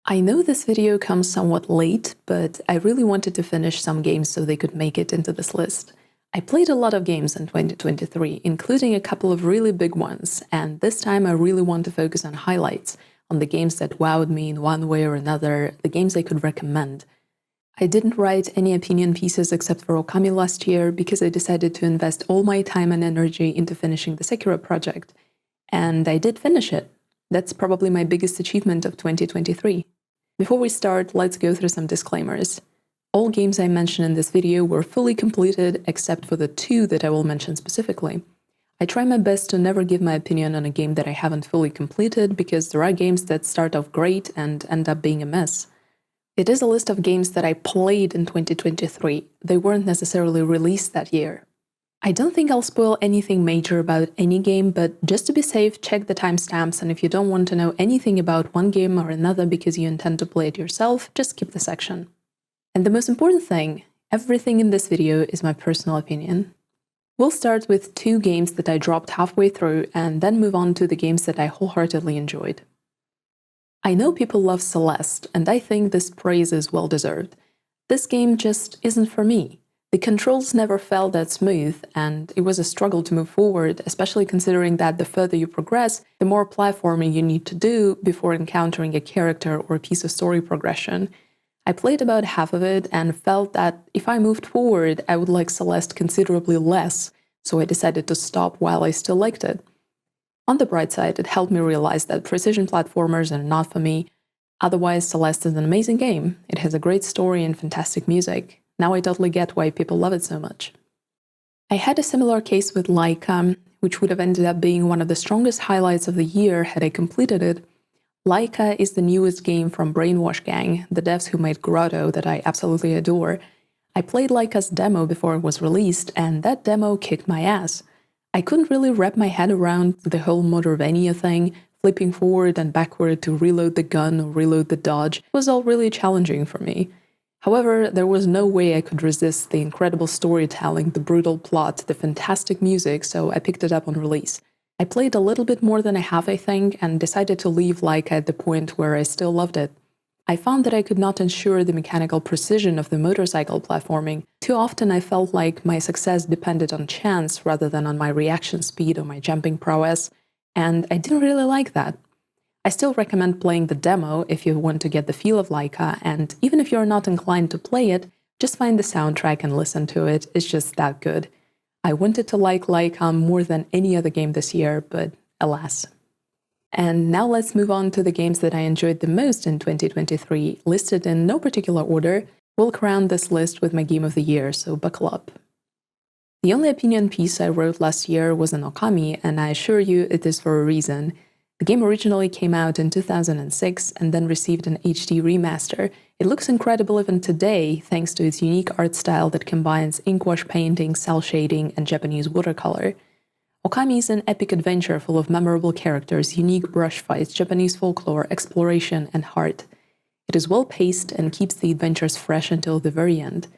I know this video comes somewhat late, but I really wanted to finish some games so they could make it into this list. I played a lot of games in 2023, including a couple of really big ones, and this time I really want to focus on highlights, on the games that wowed me in one way or another, the games I could recommend. I didn't write any opinion pieces except for Ōkami last year because I decided to invest all my time and energy into finishing the Sekiro project. And I did finish it. That's probably my biggest achievement of 2023. Before we start, let's go through some disclaimers. All games I mention in this video were fully completed except for the two that I will mention specifically. I try my best to never give my opinion on a game that I haven't fully completed because there are games that start off great and end up being a mess. It is a list of games that I played in 2023. They weren't necessarily released that year. I don't think I'll spoil anything major about any game, but just to be safe, check the timestamps, and if you don't want to know anything about one game or another because you intend to play it yourself, just skip the section. And the most important thing, everything in this video is my personal opinion. We'll start with two games that I dropped halfway through and then move on to the games that I wholeheartedly enjoyed. I know people love Celeste, and I think this praise is well-deserved. This game just isn't for me. The controls never felt that smooth, and it was a struggle to move forward, especially considering that the further you progress, the more platforming you need to do before encountering a character or a piece of story progression. I played about half of it and felt that if I moved forward, I would like Celeste considerably less, so I decided to stop while I still liked it. On the bright side, it helped me realize that precision platformers are not for me. Otherwise, Celeste is an amazing game. It has a great story and fantastic music. Now I totally get why people love it so much. I had a similar case with LAIKA, which would have ended up being one of the strongest highlights of the year had I completed it. LAIKA is the newest game from Brainwash Gang, the devs who made Grotto that I absolutely adore. I played LAIKA's demo before it was released, and that demo kicked my ass. I couldn't really wrap my head around the whole Motorvania thing. Flipping forward and backward to reload the gun or reload the dodge was all really challenging for me. However, there was no way I could resist the incredible storytelling, the brutal plot, the fantastic music, so I picked it up on release. I played a little bit more than a half, I think, and decided to leave LAIKA at the point where I still loved it. I found that I could not ensure the mechanical precision of the motorcycle platforming. Too often I felt like my success depended on chance rather than on my reaction speed or my jumping prowess, and I didn't really like that. I still recommend playing the demo if you want to get the feel of LAIKA, and even if you're not inclined to play it, just find the soundtrack and listen to it, it's just that good. I wanted to like LAIKA more than any other game this year, but alas. And now let's move on to the games that I enjoyed the most in 2023, listed in no particular order. We'll crown this list with my game of the year, so buckle up. The only opinion piece I wrote last year was on Ōkami, and I assure you it is for a reason. The game originally came out in 2006 and then received an HD remaster. It looks incredible even today, thanks to its unique art style that combines inkwash painting, cel shading, and Japanese watercolor. Ōkami is an epic adventure full of memorable characters, unique brush fights, Japanese folklore, exploration, and heart. It is well-paced and keeps the adventures fresh until the very end.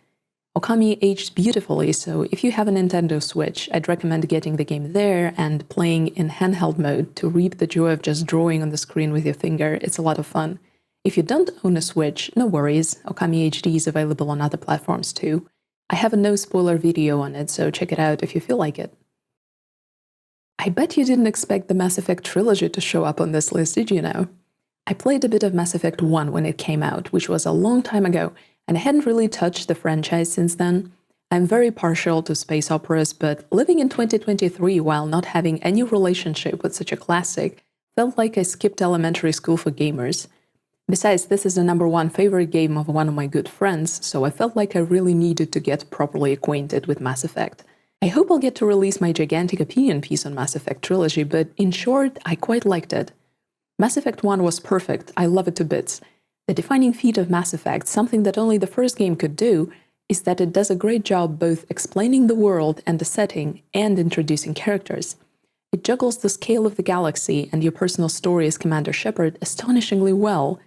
Ōkami aged beautifully, so if you have a Nintendo Switch, I'd recommend getting the game there and playing in handheld mode to reap the joy of just drawing on the screen with your finger. It's a lot of fun. If you don't own a Switch, no worries, Ōkami HD is available on other platforms too. I have a no-spoiler video on it, so check it out if you feel like it. I bet you didn't expect the Mass Effect Trilogy to show up on this list, did you know? I played a bit of Mass Effect 1 when it came out, which was a long time ago, and I hadn't really touched the franchise since then. I'm very partial to space operas, but living in 2023 while not having any relationship with such a classic felt like I skipped elementary school for gamers. Besides, this is the #1 favorite game of one of my good friends, so I felt like I really needed to get properly acquainted with Mass Effect. I hope I'll get to release my gigantic opinion piece on Mass Effect Trilogy, but in short, I quite liked it. Mass Effect 1 was perfect, I love it to bits. The defining feat of Mass Effect, something that only the first game could do, is that it does a great job both explaining the world and the setting and introducing characters. It juggles the scale of the galaxy and your personal story as Commander Shepard astonishingly well.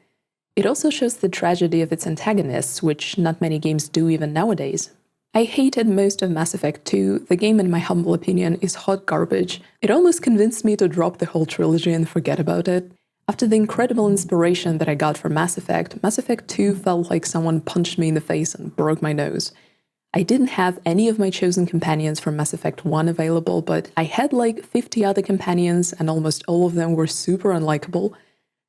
It also shows the tragedy of its antagonists, which not many games do even nowadays. I hated most of Mass Effect 2. The game, in my humble opinion, is hot garbage. It almost convinced me to drop the whole trilogy and forget about it. After the incredible inspiration that I got from Mass Effect 2 felt like someone punched me in the face and broke my nose. I didn't have any of my chosen companions from Mass Effect 1 available, but I had like 50 other companions and almost all of them were super unlikable.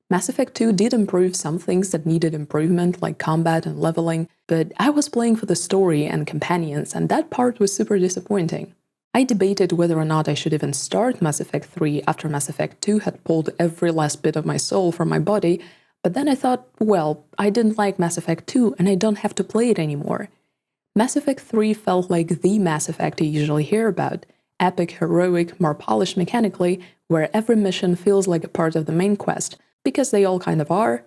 Mass Effect 2 did improve some things that needed improvement, like combat and leveling, but I was playing for the story and companions, and that part was super disappointing. I debated whether or not I should even start Mass Effect 3 after Mass Effect 2 had pulled every last bit of my soul from my body, but then I thought, well, I didn't like Mass Effect 2 and I don't have to play it anymore. Mass Effect 3 felt like the Mass Effect you usually hear about, epic, heroic, more polished mechanically, where every mission feels like a part of the main quest, because they all kind of are.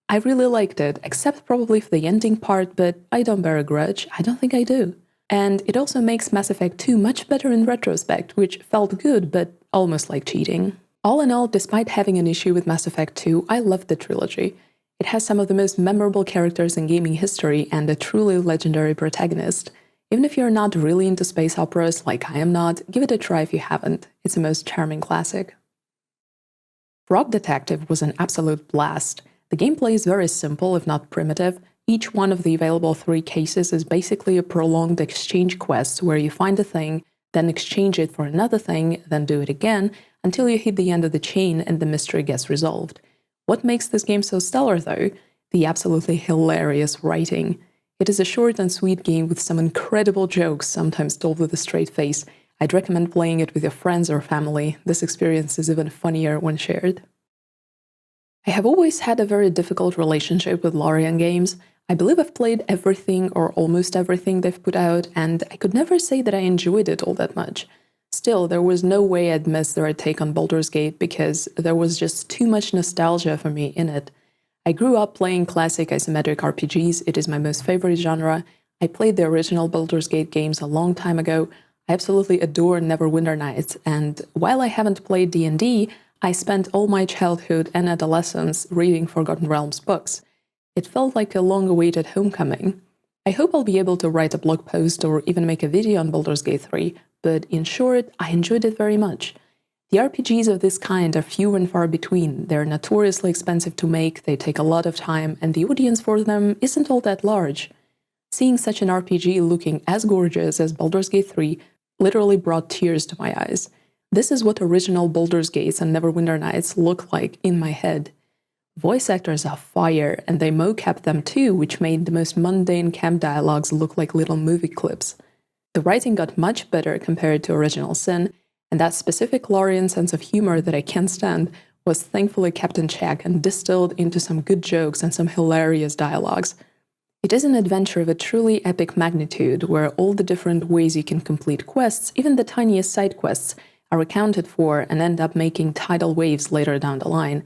I really liked it, except probably for the ending part, but I don't bear a grudge, I don't think I do. And it also makes Mass Effect 2 much better in retrospect, which felt good, but almost like cheating. All in all, despite having an issue with Mass Effect 2, I loved the trilogy. It has some of the most memorable characters in gaming history and a truly legendary protagonist. Even if you're not really into space operas, like I am not, give it a try if you haven't. It's a most charming classic. Rock Detective was an absolute blast. The gameplay is very simple, if not primitive. Each one of the available 3 cases is basically a prolonged exchange quest where you find a thing, then exchange it for another thing, then do it again, until you hit the end of the chain and the mystery gets resolved. What makes this game so stellar, though? The absolutely hilarious writing. It is a short and sweet game with some incredible jokes, sometimes told with a straight face. I'd recommend playing it with your friends or family. This experience is even funnier when shared. I have always had a very difficult relationship with Larian games. I believe I've played everything or almost everything they've put out, and I could never say that I enjoyed it all that much. Still, there was no way I'd miss their take on Baldur's Gate because there was just too much nostalgia for me in it. I grew up playing classic isometric RPGs, it is my most favorite genre. I played the original Baldur's Gate games a long time ago. I absolutely adore Neverwinter Nights, and while I haven't played D&D, I spent all my childhood and adolescence reading Forgotten Realms books. It felt like a long-awaited homecoming. I hope I'll be able to write a blog post or even make a video on Baldur's Gate 3, but in short, I enjoyed it very much. The RPGs of this kind are few and far between, they're notoriously expensive to make, they take a lot of time, and the audience for them isn't all that large. Seeing such an RPG looking as gorgeous as Baldur's Gate 3 literally brought tears to my eyes. This is what original Baldur's Gates and Neverwinter Nights look like in my head. Voice actors are fire, and they mocapped them too, which made the most mundane camp dialogues look like little movie clips. The writing got much better compared to Original Sin, and that specific Larian sense of humor that I can't stand was thankfully kept in check and distilled into some good jokes and some hilarious dialogues. It is an adventure of a truly epic magnitude, where all the different ways you can complete quests, even the tiniest side quests, are accounted for and end up making tidal waves later down the line.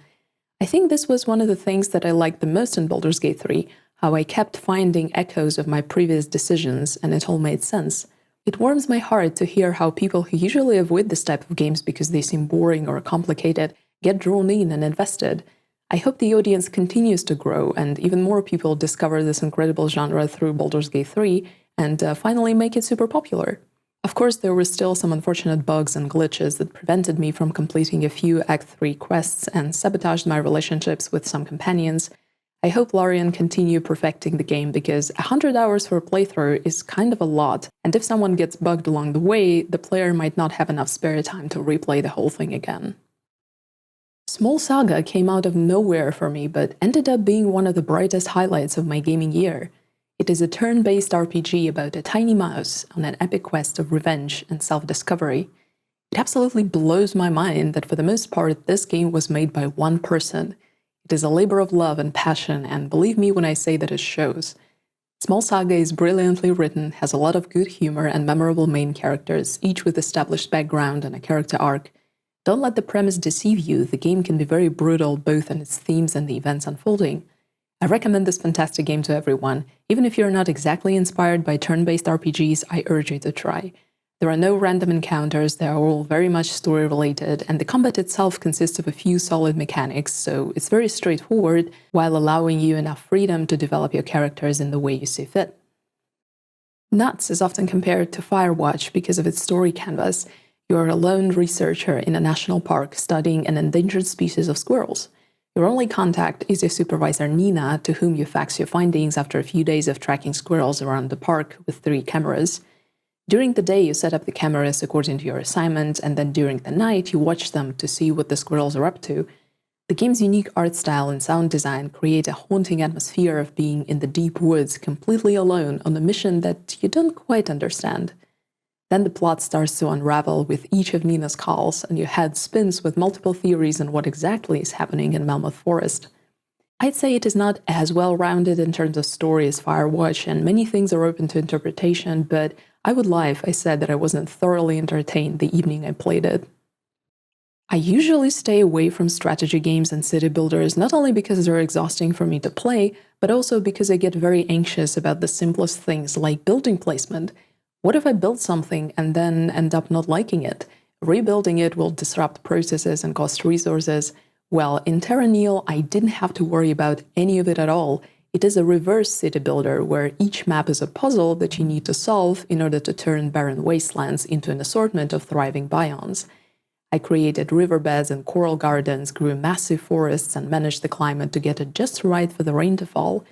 I think this was one of the things that I liked the most in Baldur's Gate 3, how I kept finding echoes of my previous decisions and it all made sense. It warms my heart to hear how people who usually avoid this type of games because they seem boring or complicated get drawn in and invested. I hope the audience continues to grow and even more people discover this incredible genre through Baldur's Gate 3 and finally make it super popular. Of course, there were still some unfortunate bugs and glitches that prevented me from completing a few Act 3 quests and sabotaged my relationships with some companions. I hope Larian continue perfecting the game because 100 hours for a playthrough is kind of a lot, and if someone gets bugged along the way, the player might not have enough spare time to replay the whole thing again. Small Saga came out of nowhere for me, but ended up being one of the brightest highlights of my gaming year. It is a turn-based RPG about a tiny mouse on an epic quest of revenge and self-discovery. It absolutely blows my mind that for the most part this game was made by one person. It is a labor of love and passion, and believe me when I say that it shows. Small Saga is brilliantly written, has a lot of good humor and memorable main characters, each with established background and a character arc. Don't let the premise deceive you, the game can be very brutal both in its themes and the events unfolding. I recommend this fantastic game to everyone. Even if you're not exactly inspired by turn-based RPGs, I urge you to try. There are no random encounters, they are all very much story-related, and the combat itself consists of a few solid mechanics, so it's very straightforward, while allowing you enough freedom to develop your characters in the way you see fit. Nuts is often compared to Firewatch because of its story canvas. You are a lone researcher in a national park studying an endangered species of squirrels. Your only contact is your supervisor Nina, to whom you fax your findings after a few days of tracking squirrels around the park with 3 cameras. During the day, you set up the cameras according to your assignment, and then during the night, you watch them to see what the squirrels are up to. The game's unique art style and sound design create a haunting atmosphere of being in the deep woods, completely alone on a mission that you don't quite understand. Then the plot starts to unravel with each of Nina's calls, and your head spins with multiple theories on what exactly is happening in Melmoth Forest. I'd say it is not as well-rounded in terms of story as Firewatch, and many things are open to interpretation, but I would lie if I said that I wasn't thoroughly entertained the evening I played it. I usually stay away from strategy games and city builders, not only because they're exhausting for me to play, but also because I get very anxious about the simplest things like building placement. What if I build something and then end up not liking it? Rebuilding it will disrupt processes and cost resources. Well, in Terra Nil, I didn't have to worry about any of it at all. It is a reverse city builder where each map is a puzzle that you need to solve in order to turn barren wastelands into an assortment of thriving biomes. I created riverbeds and coral gardens, grew massive forests, and managed the climate to get it just right for the rain to fall.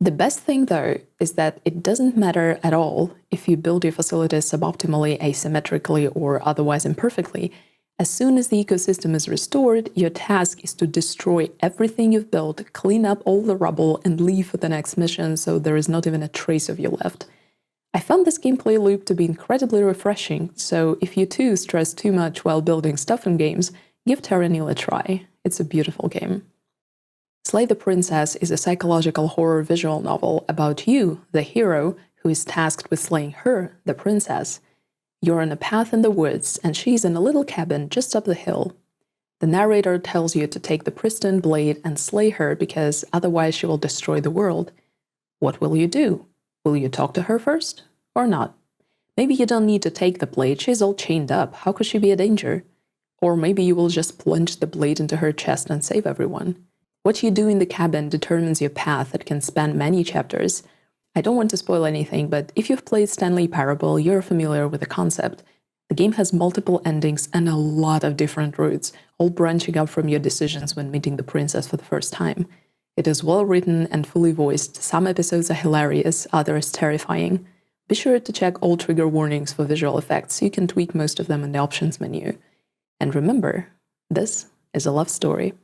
The best thing, though, is that it doesn't matter at all if you build your facilities suboptimally, asymmetrically, or otherwise imperfectly. As soon as the ecosystem is restored, your task is to destroy everything you've built, clean up all the rubble, and leave for the next mission so there is not even a trace of you left. I found this gameplay loop to be incredibly refreshing, so if you too stress too much while building stuff in games, give Terra Nil a try. It's a beautiful game. Slay the Princess is a psychological horror visual novel about you, the hero, who is tasked with slaying her, the princess. You're on a path in the woods, and she's in a little cabin just up the hill. The narrator tells you to take the pristine blade and slay her because otherwise she will destroy the world. What will you do? Will you talk to her first? Or not? Maybe you don't need to take the blade, she's all chained up, how could she be a danger? Or maybe you will just plunge the blade into her chest and save everyone. What you do in the cabin determines your path that can span many chapters. I don't want to spoil anything, but if you've played Stanley Parable, you're familiar with the concept. The game has multiple endings and a lot of different routes, all branching up from your decisions when meeting the princess for the first time. It is well written and fully voiced. Some episodes are hilarious, others terrifying. Be sure to check all trigger warnings for visual effects so you can tweak most of them in the options menu. And remember, this is a love story.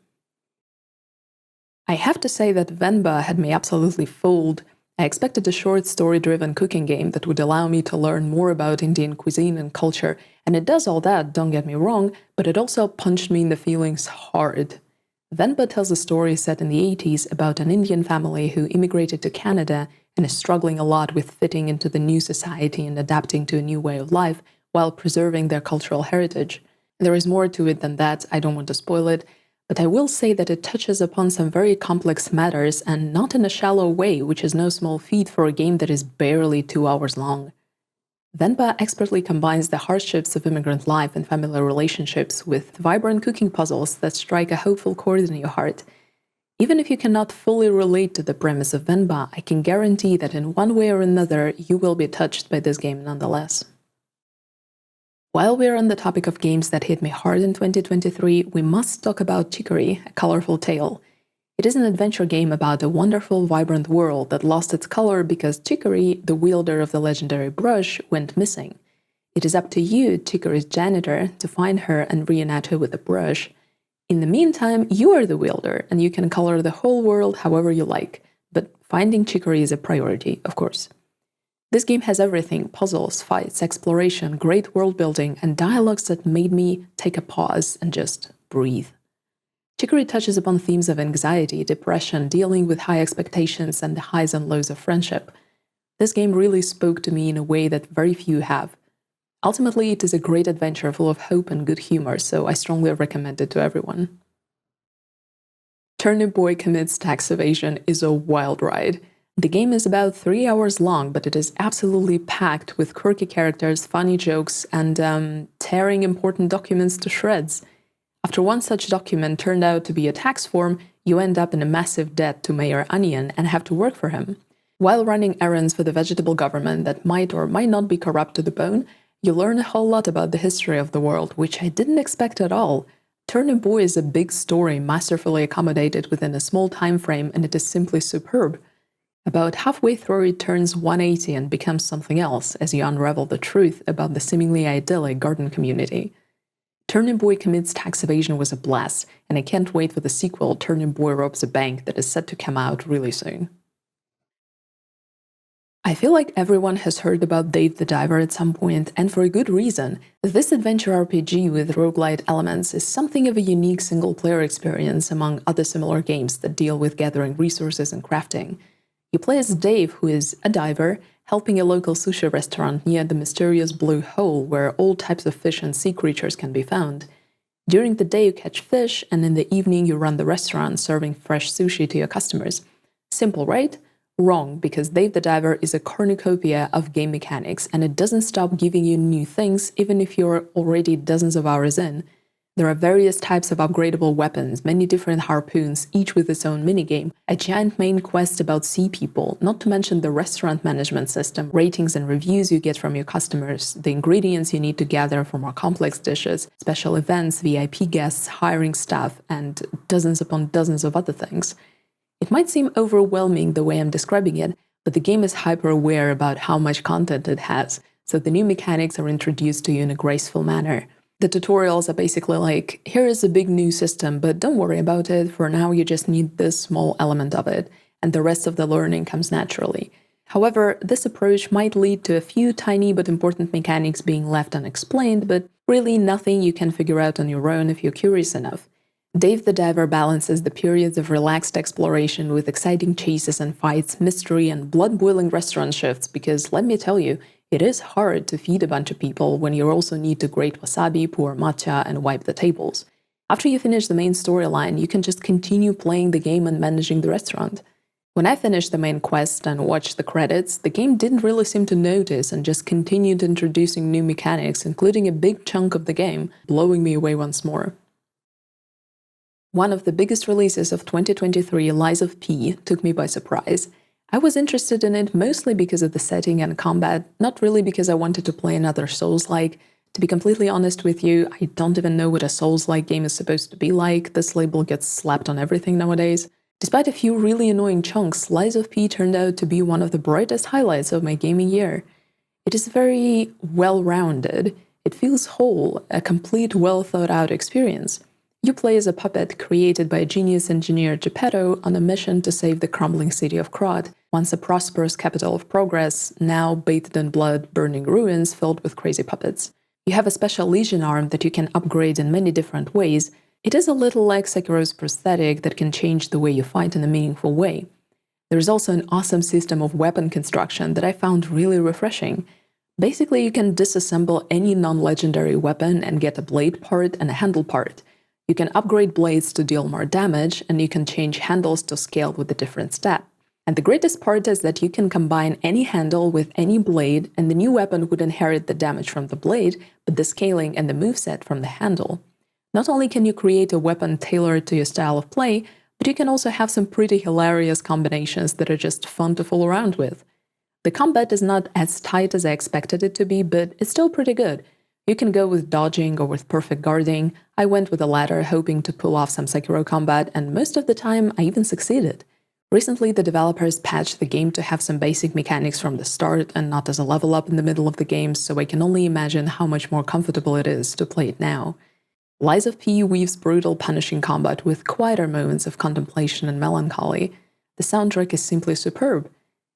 I have to say that Venba had me absolutely fooled. I expected a short story-driven cooking game that would allow me to learn more about Indian cuisine and culture, and it does all that, don't get me wrong, but it also punched me in the feelings hard. Venba tells a story set in the 80s about an Indian family who immigrated to Canada and is struggling a lot with fitting into the new society and adapting to a new way of life while preserving their cultural heritage. There is more to it than that, I don't want to spoil it, but I will say that it touches upon some very complex matters and not in a shallow way, which is no small feat for a game that is barely 2 hours long. Venba expertly combines the hardships of immigrant life and family relationships with vibrant cooking puzzles that strike a hopeful chord in your heart. Even if you cannot fully relate to the premise of Venba, I can guarantee that in one way or another you will be touched by this game nonetheless. While we're on the topic of games that hit me hard in 2023, we must talk about Chicory, A Colorful Tale. It is an adventure game about a wonderful, vibrant world that lost its color because Chicory, the wielder of the legendary brush, went missing. It is up to you, Chicory's janitor, to find her and reunite her with the brush. In the meantime, you are the wielder, and you can color the whole world however you like, but finding Chicory is a priority, of course. This game has everything: puzzles, fights, exploration, great world building, and dialogues that made me take a pause and just breathe. Chicory touches upon themes of anxiety, depression, dealing with high expectations, and the highs and lows of friendship. This game really spoke to me in a way that very few have. Ultimately, it is a great adventure full of hope and good humor, so I strongly recommend it to everyone. Turnip Boy Commits Tax Evasion is a wild ride. The game is about 3 hours long, but it is absolutely packed with quirky characters, funny jokes, and tearing important documents to shreds. After one such document turned out to be a tax form, you end up in a massive debt to Mayor Onion and have to work for him. While running errands for the vegetable government that might or might not be corrupt to the bone, you learn a whole lot about the history of the world, which I didn't expect at all. Turnip is a big story masterfully accommodated within a small time frame, and it is simply superb. About halfway through, it turns 180 and becomes something else as you unravel the truth about the seemingly idyllic garden community. Turnip Boy Commits Tax Evasion was a blast, and I can't wait for the sequel, Turnip Boy Robs a Bank, that is set to come out really soon. I feel like everyone has heard about Dave the Diver at some point, and for a good reason. This adventure RPG with roguelite elements is something of a unique single-player experience among other similar games that deal with gathering resources and crafting. You play as Dave, who is a diver, helping a local sushi restaurant near the mysterious blue hole where all types of fish and sea creatures can be found. During the day you catch fish, and in the evening you run the restaurant serving fresh sushi to your customers. Simple, right? Wrong, because Dave the Diver is a cornucopia of game mechanics, and it doesn't stop giving you new things even if you're already dozens of hours in. There are various types of upgradable weapons, many different harpoons, each with its own minigame, a giant main quest about sea people, not to mention the restaurant management system, ratings and reviews you get from your customers, the ingredients you need to gather for more complex dishes, special events, VIP guests, hiring staff, and dozens upon dozens of other things. It might seem overwhelming the way I'm describing it, but the game is hyper-aware about how much content it has, so the new mechanics are introduced to you in a graceful manner. The tutorials are basically like, here is a big new system, but don't worry about it, for now you just need this small element of it, and the rest of the learning comes naturally. However, this approach might lead to a few tiny but important mechanics being left unexplained, but really nothing you can figure out on your own if you're curious enough. Dave the Diver balances the periods of relaxed exploration with exciting chases and fights, mystery, and blood-boiling restaurant shifts because, let me tell you, it is hard to feed a bunch of people when you also need to grate wasabi, pour matcha, and wipe the tables. After you finish the main storyline, you can just continue playing the game and managing the restaurant. When I finished the main quest and watched the credits, the game didn't really seem to notice and just continued introducing new mechanics, including a big chunk of the game, blowing me away once more. One of the biggest releases of 2023, Lies of P, took me by surprise. I was interested in it mostly because of the setting and combat, not really because I wanted to play another Souls-like. To be completely honest with you, I don't even know what a Souls-like game is supposed to be like. This label gets slapped on everything nowadays. Despite a few really annoying chunks, Lies of P turned out to be one of the brightest highlights of my gaming year. It is very well-rounded. It feels whole, a complete, well-thought-out experience. You play as a puppet created by genius engineer Geppetto on a mission to save the crumbling city of Krod, once a prosperous capital of progress, now bathed in blood, burning ruins filled with crazy puppets. You have a special legion arm that you can upgrade in many different ways. It is a little like Sekiro's prosthetic that can change the way you fight in a meaningful way. There is also an awesome system of weapon construction that I found really refreshing. Basically, you can disassemble any non-legendary weapon and get a blade part and a handle part. You can upgrade blades to deal more damage, and you can change handles to scale with a different stat. And the greatest part is that you can combine any handle with any blade, and the new weapon would inherit the damage from the blade, but the scaling and the moveset from the handle. Not only can you create a weapon tailored to your style of play, but you can also have some pretty hilarious combinations that are just fun to fool around with. The combat is not as tight as I expected it to be, but it's still pretty good. You can go with dodging or with perfect guarding. I went with the latter, hoping to pull off some Sekiro combat, and most of the time I even succeeded. Recently, the developers patched the game to have some basic mechanics from the start and not as a level up in the middle of the game, so I can only imagine how much more comfortable it is to play it now. Lies of P weaves brutal, punishing combat with quieter moments of contemplation and melancholy. The soundtrack is simply superb.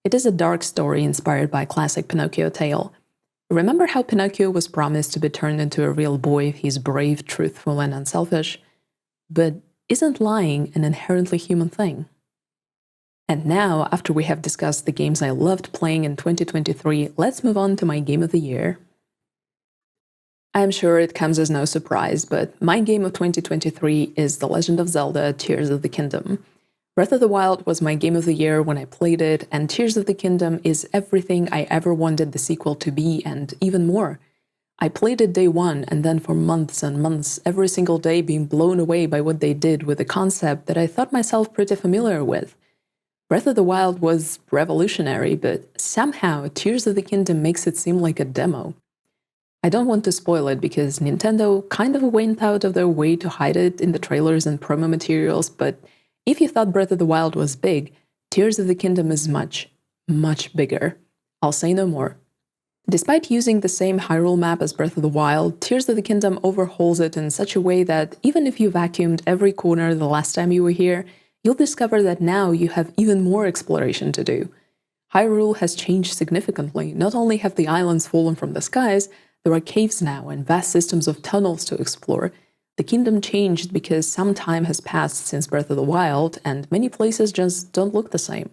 It is a dark story inspired by a classic Pinocchio tale. Remember how Pinocchio was promised to be turned into a real boy if he's brave, truthful, and unselfish? But isn't lying an inherently human thing? And now, after we have discussed the games I loved playing in 2023, let's move on to my Game of the Year. I'm sure it comes as no surprise, but my game of 2023 is The Legend of Zelda: Tears of the Kingdom. Breath of the Wild was my game of the year when I played it, and Tears of the Kingdom is everything I ever wanted the sequel to be, and even more. I played it day one, and then for months and months, every single day being blown away by what they did with a concept that I thought myself pretty familiar with. Breath of the Wild was revolutionary, but somehow Tears of the Kingdom makes it seem like a demo. I don't want to spoil it because Nintendo kind of went out of their way to hide it in the trailers and promo materials, but if you thought Breath of the Wild was big, Tears of the Kingdom is much, much bigger. I'll say no more. Despite using the same Hyrule map as Breath of the Wild, Tears of the Kingdom overhauls it in such a way that even if you vacuumed every corner the last time you were here, you'll discover that now you have even more exploration to do. Hyrule has changed significantly. Not only have the islands fallen from the skies, there are caves now and vast systems of tunnels to explore. The kingdom changed because some time has passed since Breath of the Wild, and many places just don't look the same.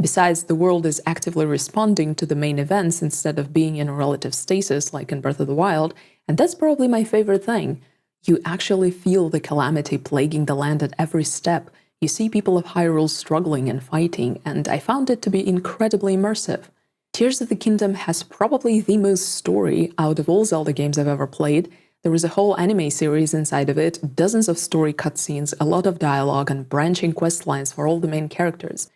Besides, the world is actively responding to the main events instead of being in a relative stasis like in Breath of the Wild, and that's probably my favorite thing. You actually feel the calamity plaguing the land at every step. You see people of Hyrule struggling and fighting, and I found it to be incredibly immersive. Tears of the Kingdom has probably the most story out of all Zelda games I've ever played. There is a whole anime series inside of it, dozens of story cutscenes, a lot of dialogue, and branching quest lines for all the main characters.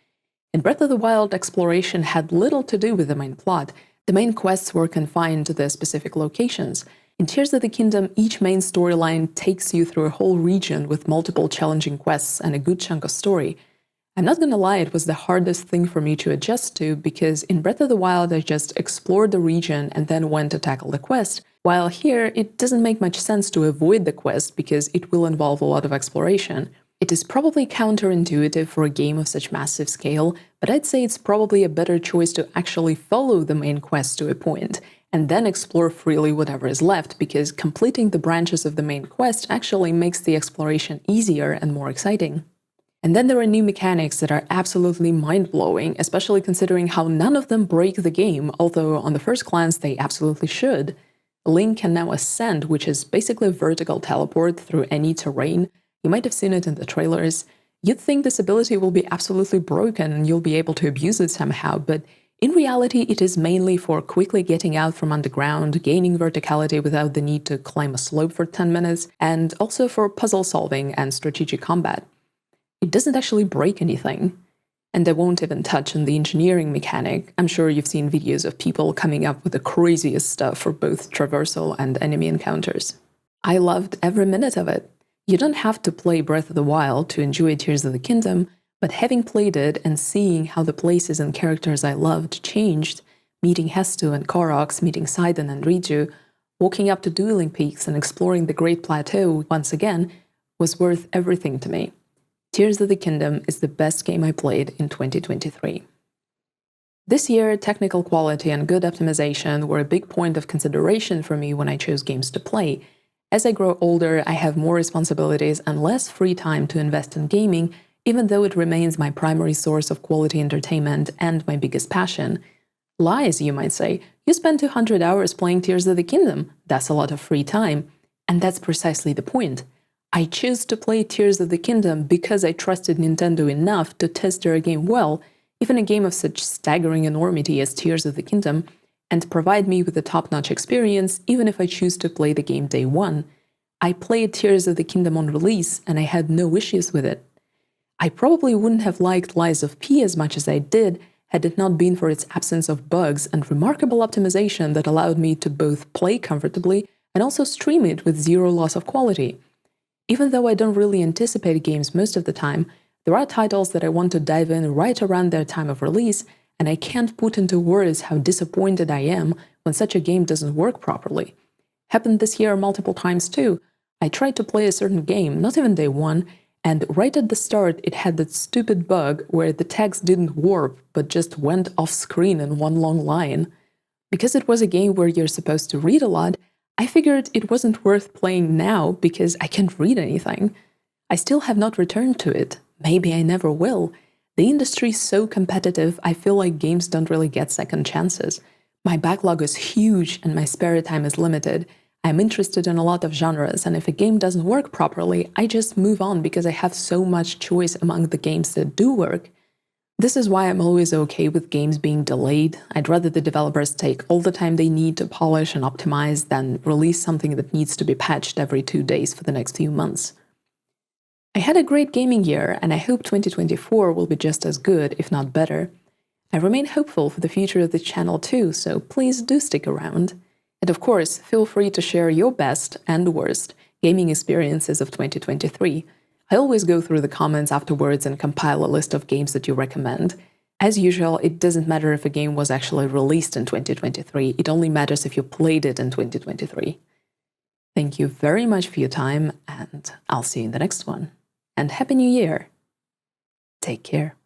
In Breath of the Wild, exploration had little to do with the main plot. The main quests were confined to their specific locations. In Tears of the Kingdom, each main storyline takes you through a whole region with multiple challenging quests and a good chunk of story. I'm not gonna lie, it was the hardest thing for me to adjust to because in Breath of the Wild I just explored the region and then went to tackle the quest, while here it doesn't make much sense to avoid the quest because it will involve a lot of exploration. It is probably counterintuitive for a game of such massive scale, but I'd say it's probably a better choice to actually follow the main quest to a point, and then explore freely whatever is left, because completing the branches of the main quest actually makes the exploration easier and more exciting. And then there are new mechanics that are absolutely mind-blowing, especially considering how none of them break the game, although on the first glance they absolutely should. Link can now ascend, which is basically a vertical teleport through any terrain. You might have seen it in the trailers. You'd think this ability will be absolutely broken and you'll be able to abuse it somehow, but in reality it is mainly for quickly getting out from underground, gaining verticality without the need to climb a slope for 10 minutes, and also for puzzle solving and strategic combat. It doesn't actually break anything. And I won't even touch on the engineering mechanic. I'm sure you've seen videos of people coming up with the craziest stuff for both traversal and enemy encounters. I loved every minute of it. You don't have to play Breath of the Wild to enjoy Tears of the Kingdom, but having played it and seeing how the places and characters I loved changed, meeting Hestu and Koroks, meeting Sidon and Riju, walking up to Dueling Peaks and exploring the Great Plateau once again, was worth everything to me. Tears of the Kingdom is the best game I played in 2023. This year, technical quality and good optimization were a big point of consideration for me when I chose games to play. As I grow older, I have more responsibilities and less free time to invest in gaming, even though it remains my primary source of quality entertainment and my biggest passion. Lies, you might say. You spend 200 hours playing Tears of the Kingdom. That's a lot of free time. And that's precisely the point. I chose to play Tears of the Kingdom because I trusted Nintendo enough to test their game well, even a game of such staggering enormity as Tears of the Kingdom, and provide me with a top-notch experience even if I choose to play the game day one. I played Tears of the Kingdom on release and I had no issues with it. I probably wouldn't have liked Lies of P as much as I did had it not been for its absence of bugs and remarkable optimization that allowed me to both play comfortably and also stream it with zero loss of quality. Even though I don't really anticipate games most of the time, there are titles that I want to dive in right around their time of release, and I can't put into words how disappointed I am when such a game doesn't work properly. Happened this year multiple times too. I tried to play a certain game, not even day one, and right at the start it had that stupid bug where the text didn't warp but just went off screen in one long line. Because it was a game where you're supposed to read a lot, I figured it wasn't worth playing now because I can't read anything. I still have not returned to it. Maybe I never will. The industry is so competitive, I feel like games don't really get second chances. My backlog is huge and my spare time is limited. I'm interested in a lot of genres, and if a game doesn't work properly, I just move on because I have so much choice among the games that do work. This is why I'm always okay with games being delayed. I'd rather the developers take all the time they need to polish and optimize than release something that needs to be patched every 2 days for the next few months. I had a great gaming year, and I hope 2024 will be just as good, if not better. I remain hopeful for the future of the channel too, so please do stick around. And of course, feel free to share your best and worst gaming experiences of 2023. I always go through the comments afterwards and compile a list of games that you recommend. As usual, it doesn't matter if a game was actually released in 2023, it only matters if you played it in 2023. Thank you very much for your time, and I'll see you in the next one. And Happy New Year! Take care.